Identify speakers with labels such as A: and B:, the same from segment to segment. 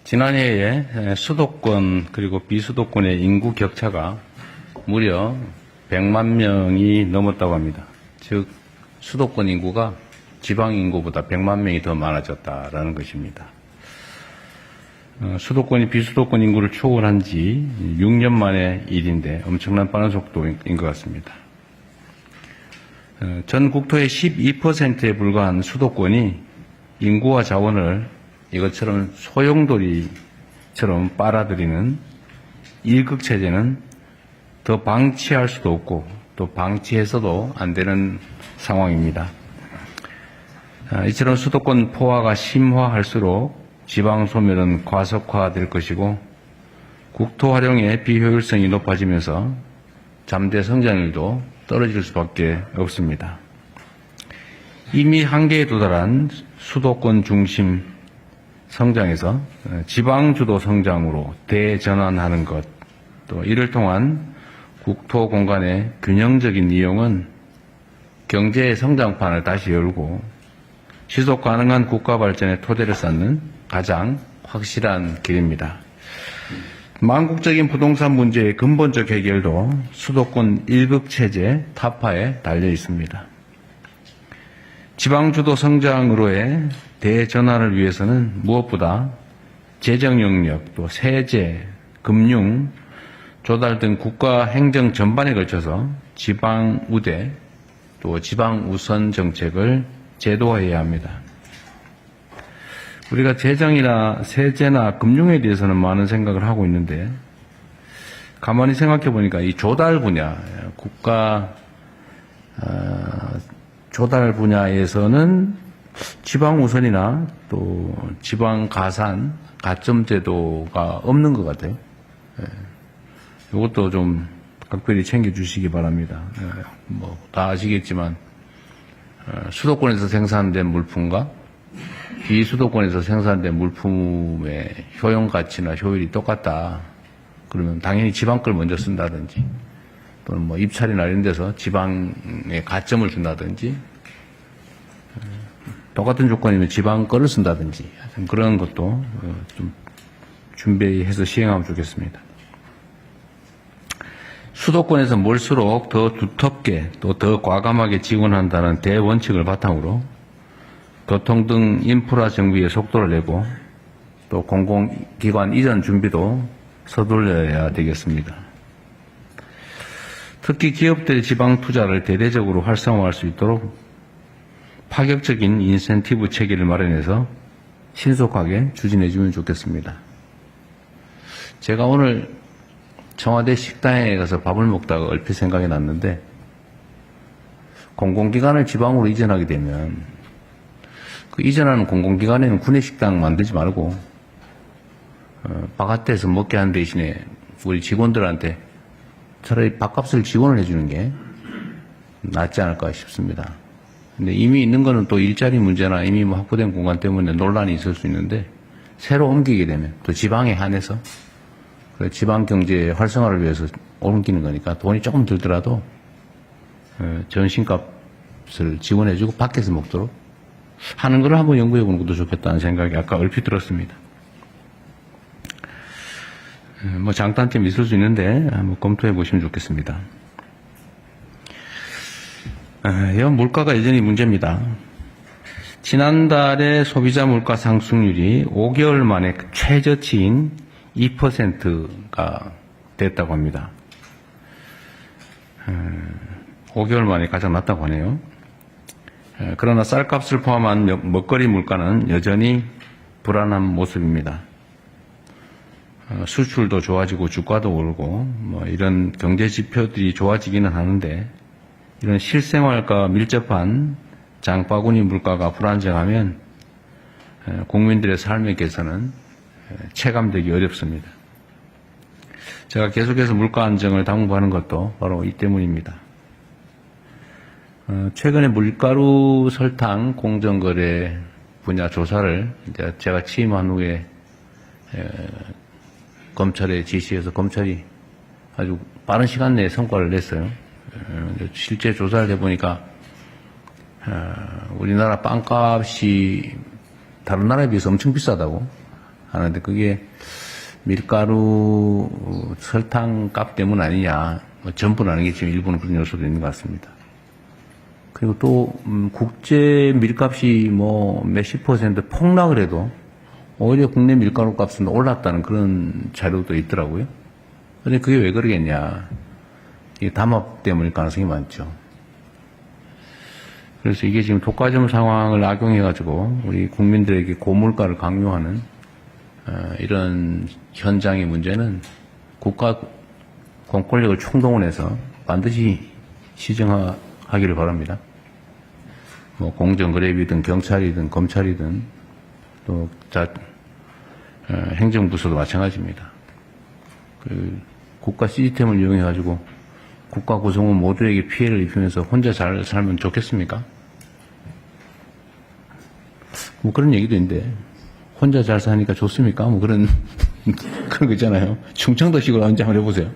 A: 지난해에 수도권 그리고 비수도권의 인구 격차가 무려 100만 명이 넘었다고 합니다. 즉 수도권 인구가 지방 인구보다 100만 명이 더 많아졌다라는 것입니다. 수도권이 비수도권 인구를 초월한 지 6년 만의 일인데 엄청난 빠른 속도인 것 같습니다. 전 국토의 12%에 불과한 수도권이 인구와 자원을 이것처럼 소용돌이처럼 빨아들이는 일극체제는 더 방치할 수도 없고 또 방치해서도 안 되는 상황입니다. 이처럼 수도권 포화가 심화할수록 지방 소멸은 과속화될 것이고 국토 활용의 비효율성이 높아지면서 잠재 성장률도 떨어질 수밖에 없습니다. 이미 한계에 도달한 수도권 중심 성장에서 지방 주도 성장으로 대전환하는 것, 또 이를 통한 국토 공간의 균형적인 이용은 경제의 성장판을 다시 열고 지속 가능한 국가 발전의 토대를 쌓는 가장 확실한 길입니다. 망국적인 부동산 문제의 근본적 해결도 수도권 일극체제 타파에 달려 있습니다. 지방주도 성장으로의 대전환을 위해서는 무엇보다 재정 영역, 또 세제, 금융, 조달 등 국가 행정 전반에 걸쳐서 지방 우대, 또 지방 우선 정책을 제도화해야 합니다. 우리가 재정이나 세제나 금융에 대해서는 많은 생각을 하고 있는데 가만히 생각해 보니까 이 조달 분야, 국가 조달 분야에서는 지방 우선이나 또 지방 가산, 가점 제도가 없는 것 같아요. 이것도 좀 각별히 챙겨주시기 바랍니다. 다 아시겠지만 수도권에서 생산된 물품과 비수도권에서 생산된 물품의 효용 가치나 효율이 똑같다. 그러면 당연히 지방 걸 먼저 쓴다든지 또는 뭐 입찰이나 이런 데서 지방에 가점을 준다든지 똑같은 조건이면 지방 거를 쓴다든지 그런 것도 좀 준비해서 시행하면 좋겠습니다. 수도권에서 몰수록 더 두텁게 또 더 과감하게 지원한다는 대원칙을 바탕으로 교통 등 인프라 정비에 속도를 내고 또 공공기관 이전 준비도 서둘러야 되겠습니다. 특히 기업들의 지방 투자를 대대적으로 활성화할 수 있도록 파격적인 인센티브 체계를 마련해서 신속하게 추진해 주면 좋겠습니다. 제가 오늘 청와대 식당에 가서 밥을 먹다가 얼핏 생각이 났는데 공공기관을 지방으로 이전하게 되면 그 이전하는 공공기관에는 구내식당 만들지 말고 바깥에서 먹게 하는 대신에 우리 직원들한테 차라리 밥값을 지원을 해주는 게 낫지 않을까 싶습니다. 근데 이미 있는 거는 또 일자리 문제나 이미 뭐 확보된 공간 때문에 논란이 있을 수 있는데 새로 옮기게 되면 또 지방에 한해서 지방 경제 활성화를 위해서 옮기는 거니까 돈이 조금 들더라도 전신값을 지원해주고 밖에서 먹도록 하는 걸 한번 연구해 보는 것도 좋겠다는 생각이 아까 얼핏 들었습니다. 뭐 장단점이 있을 수 있는데 한번 검토해 보시면 좋겠습니다. 물가가 여전히 문제입니다. 지난달에 소비자 물가 상승률이 5개월 만에 최저치인 2%가 됐다고 합니다. 5개월 만에 가장 낮다고 하네요. 그러나 쌀값을 포함한 먹거리 물가는 여전히 불안한 모습입니다. 수출도 좋아지고 주가도 오르고 뭐 이런 경제 지표들이 좋아지기는 하는데 이런 실생활과 밀접한 장바구니 물가가 불안정하면 국민들의 삶의 개선은 체감되기 어렵습니다. 제가 계속해서 물가 안정을 당부하는 것도 바로 이 때문입니다. 최근에 밀가루 설탕 공정거래 분야 조사를 이제 제가 취임한 후에 검찰에 지시해서 검찰이 아주 빠른 시간 내에 성과를 냈어요. 실제 조사를 해보니까 우리나라 빵값이 다른 나라에 비해서 엄청 비싸다고 하는데 그게 밀가루, 설탕 값 때문 아니냐. 뭐 전부는 아니겠지만 일부는 그런 요소도 있는 것 같습니다. 그리고 또 국제 밀값이 뭐 몇십 퍼센트 폭락을 해도 오히려 국내 밀가루 값은 올랐다는 그런 자료도 있더라고요. 근데 그게 왜 그러겠냐. 이게 담합 때문일 가능성이 많죠. 그래서 이게 지금 독과점 상황을 악용해가지고 우리 국민들에게 고물가를 강요하는 이런 현장의 문제는 국가 공권력을 총동원해서 반드시 시정하기를 바랍니다. 뭐 공정거래비든 경찰이든 검찰이든 또 행정부서도 마찬가지입니다. 그 국가 시스템을 이용해가지고 국가 구성원 모두에게 피해를 입히면서 혼자 잘 살면 좋겠습니까? 뭐 그런 얘기도 있는데 혼자 잘 사니까 좋습니까? 뭐 그런 거 있잖아요. 충청도식으로 언제 한번 해보세요.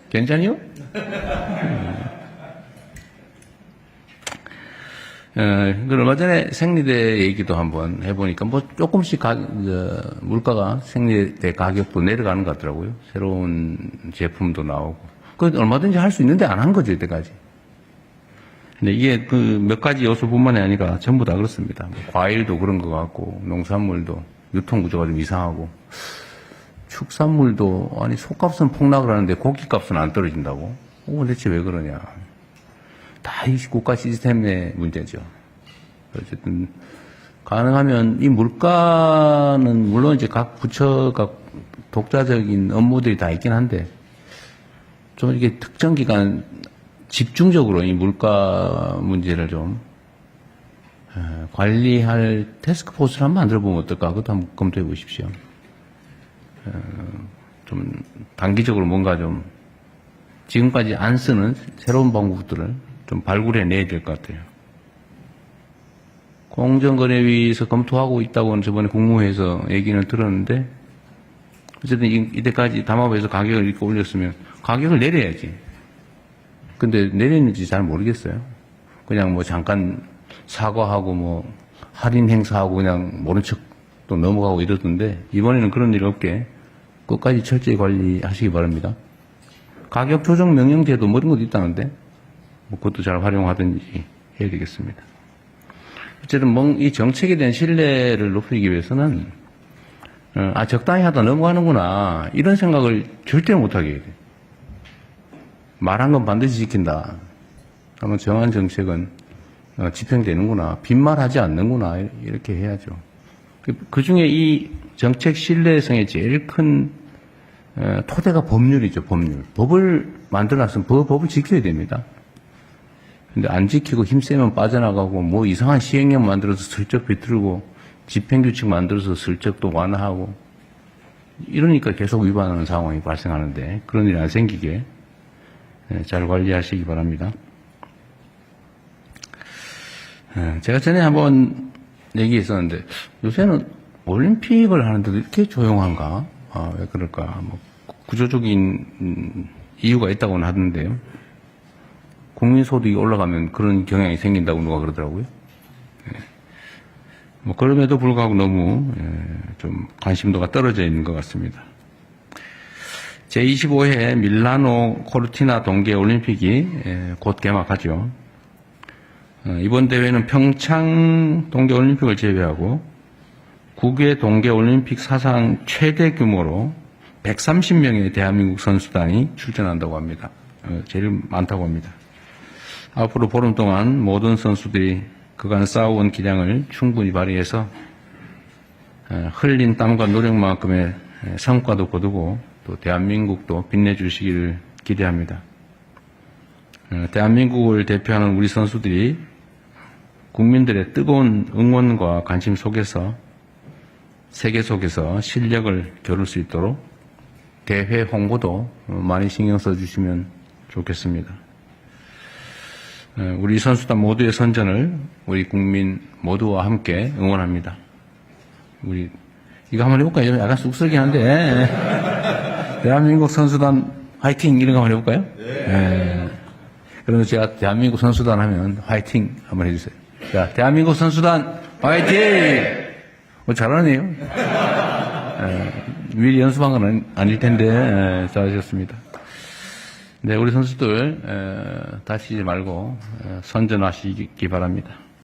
A: 괜찮이요? 얼마 전에 생리대 얘기도 한번 해보니까 뭐 조금씩 물가가 생리대 가격도 내려가는 것 같더라고요. 새로운 제품도 나오고. 그 얼마든지 할 수 있는데 안 한 거죠, 이때까지. 근데 이게 그 몇 가지 요소뿐만이 아니라 전부 다 그렇습니다. 뭐 과일도 그런 것 같고, 농산물도 유통 구조가 좀 이상하고, 축산물도 아니 소값은 폭락을 하는데 고기값은 안 떨어진다고? 대체 왜 그러냐? 다 이 국가 시스템의 문제죠. 어쨌든 가능하면 이 물가는 물론 이제 각 부처가 독자적인 업무들이 다 있긴 한데 좀 이게 특정 기간 집중적으로 이 물가 문제를 좀 관리할 태스크포스를 한번 만들어 보면 어떨까? 그것도 한번 검토해 보십시오. 좀 단기적으로 뭔가 좀 지금까지 안 쓰는 새로운 방법들을 좀 발굴해 내야 될 것 같아요. 공정거래위에서 검토하고 있다고는 저번에 국무회에서 얘기는 들었는데 어쨌든 이때까지 담합에서 가격을 이렇게 올렸으면 가격을 내려야지. 근데 내렸는지 잘 모르겠어요. 그냥 뭐 잠깐 사과하고 뭐 할인 행사하고 그냥 모른 척 또 넘어가고 이러던데 이번에는 그런 일 없게 끝까지 철저히 관리하시기 바랍니다. 가격 조정 명령제도 뭐 이런 것도 있다는데 뭐 그것도 잘 활용하든지 해야 되겠습니다. 어쨌든 이 정책에 대한 신뢰를 높이기 위해서는 적당히 하다 넘어가는구나 이런 생각을 절대 못하게 해야 돼요. 말한 건 반드시 지킨다. 그러면 정한 정책은 집행되는구나. 빈말하지 않는구나. 이렇게 해야죠. 그 중에 이 정책 신뢰성의 제일 큰 토대가 법률이죠. 법률. 법을 만들어놨으면 법을 지켜야 됩니다. 근데 안 지키고 힘세면 빠져나가고 뭐 이상한 시행령 만들어서 슬쩍 비틀고 집행규칙 만들어서 슬쩍 또 완화하고 이러니까 계속 위반하는 상황이 발생하는데 그런 일이 안 생기게 잘 관리하시기 바랍니다. 제가 전에 한번 얘기했었는데 요새는 올림픽을 하는데도 이렇게 조용한가? 왜 그럴까? 뭐 구조적인 이유가 있다고는 하던데요. 국민소득이 올라가면 그런 경향이 생긴다고 누가 그러더라고요. 뭐 그럼에도 불구하고 너무 좀 관심도가 떨어져 있는 것 같습니다. 제25회 밀라노 코르티나 동계올림픽이 곧 개막하죠. 이번 대회는 평창 동계올림픽을 제외하고 9개 동계올림픽 사상 최대 규모로 130명의 대한민국 선수단이 출전한다고 합니다. 제일 많다고 합니다. 앞으로 보름 동안 모든 선수들이 그간 쌓아온 기량을 충분히 발휘해서 흘린 땀과 노력만큼의 성과도 거두고 또 대한민국도 빛내주시기를 기대합니다. 대한민국을 대표하는 우리 선수들이 국민들의 뜨거운 응원과 관심 속에서 세계 속에서 실력을 겨룰 수 있도록 대회 홍보도 많이 신경 써주시면 좋겠습니다. 우리 선수단 모두의 선전을 우리 국민 모두와 함께 응원합니다. 우리 이거 한번 해볼까요? 약간 쑥스럽긴 한데 대한민국 선수단 화이팅 이런 거 한번 해볼까요? 네. 그러면 제가 대한민국 선수단 하면 화이팅 한번 해주세요. 자, 대한민국 선수단 화이팅! 잘하네요. 미리 연습한 건 아닐 텐데, 잘하셨습니다. 네, 우리 선수들, 다치지 말고, 선전하시기 바랍니다.